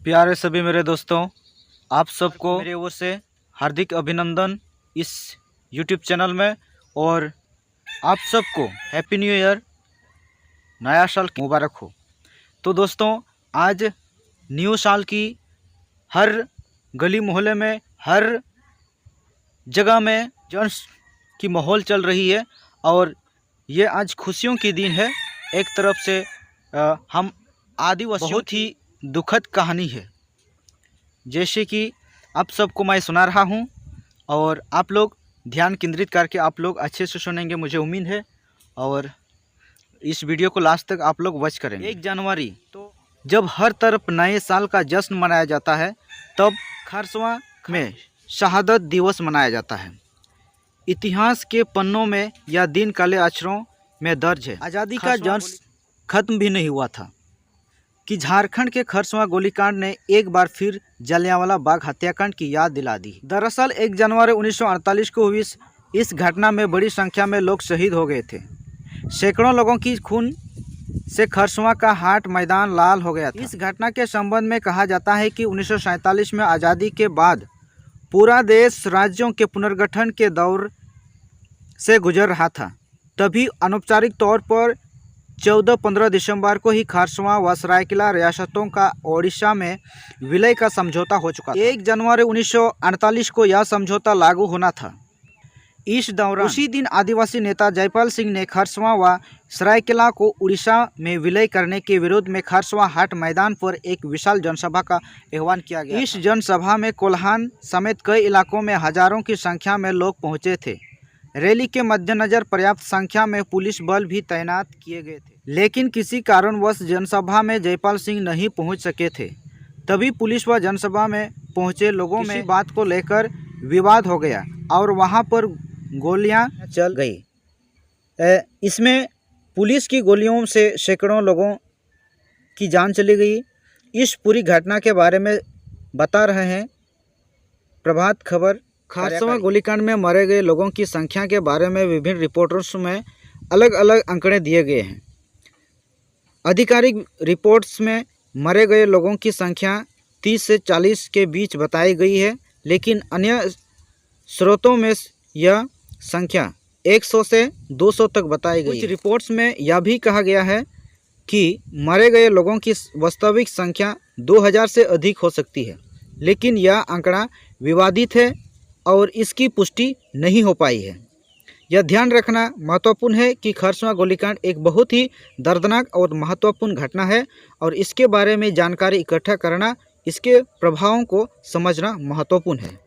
प्यारे सभी मेरे दोस्तों, आप सबको मेरी ओर से हार्दिक अभिनंदन इस YouTube चैनल में। और आप सबको हैप्पी न्यू ईयर, नया साल मुबारक हो। तो दोस्तों, आज न्यू साल की हर गली मोहल्ले में, हर जगह में जश्न की माहौल चल रही है और ये आज खुशियों की दिन है। एक तरफ से हम आदिवासियों बहुत ही दुखद कहानी है, जैसे कि आप सबको मैं सुना रहा हूं और आप लोग ध्यान केंद्रित करके आप लोग अच्छे से सुनेंगे, मुझे उम्मीद है। और इस वीडियो को लास्ट तक आप लोग वॉच करेंगे। 1 जनवरी तो जब हर तरफ नए साल का जश्न मनाया जाता है, तब खरसवां में शहादत दिवस मनाया जाता है। इतिहास के पन्नों में यह दिन काले अक्षरों में दर्ज है। आज़ादी का जश्न खत्म भी नहीं हुआ था कि झारखंड के खरसवां गोलीकांड ने एक बार फिर जलियांवाला बाग हत्याकांड की याद दिला दी। दरअसल 1 जनवरी 1948 को हुई इस घटना में बड़ी संख्या में लोग शहीद हो गए थे। सैकड़ों लोगों की खून से खरसवां का हाट मैदान लाल हो गया था। इस घटना के संबंध में कहा जाता है कि 1947 में आज़ादी के बाद पूरा देश राज्यों के पुनर्गठन के दौर से गुजर रहा था। तभी अनौपचारिक तौर पर 14-15 दिसंबर को ही खरसवां व सरायकेला रियासतों का ओडिशा में विलय का समझौता हो चुका था। 1 जनवरी 1948 को यह समझौता लागू होना था। इस दौरान उसी दिन आदिवासी नेता जयपाल सिंह ने खरसवां व सरायकेला को उड़ीसा में विलय करने के विरोध में खरसवां हाट मैदान पर एक विशाल जनसभा का आह्वान किया गया। इस जनसभा में कोल्हान समेत कई इलाकों में हजारों की संख्या में लोग पहुंचे थे। रैली के मद्देनजर पर्याप्त संख्या में पुलिस बल भी तैनात किए गए थे, लेकिन किसी कारणवश जनसभा में जयपाल सिंह नहीं पहुंच सके थे। तभी पुलिस व जनसभा में पहुंचे लोगों में बात को लेकर विवाद हो गया और वहां पर गोलियां चल गई। इसमें पुलिस की गोलियों से सैकड़ों लोगों की जान चली गई। इस पूरी घटना के बारे में बता रहे हैं प्रभात खबर। खरसवां गोलीकांड में मारे गए लोगों की संख्या के बारे में विभिन्न रिपोर्ट्स में अलग अलग आंकड़े दिए गए हैं। आधिकारिक रिपोर्ट्स में मरे गए लोगों की संख्या 30 से 40 के बीच बताई गई है, लेकिन अन्य स्रोतों में यह संख्या 100 से 200 तक बताई गई। कुछ रिपोर्ट्स में यह भी कहा गया है कि मरे गए लोगों की वास्तविक संख्या 2000 से अधिक हो सकती है, लेकिन यह आंकड़ा विवादित है और इसकी पुष्टि नहीं हो पाई है। यह ध्यान रखना महत्वपूर्ण है कि खरसवां गोलीकांड एक बहुत ही दर्दनाक और महत्वपूर्ण घटना है और इसके बारे में जानकारी इकट्ठा करना, इसके प्रभावों को समझना महत्वपूर्ण है।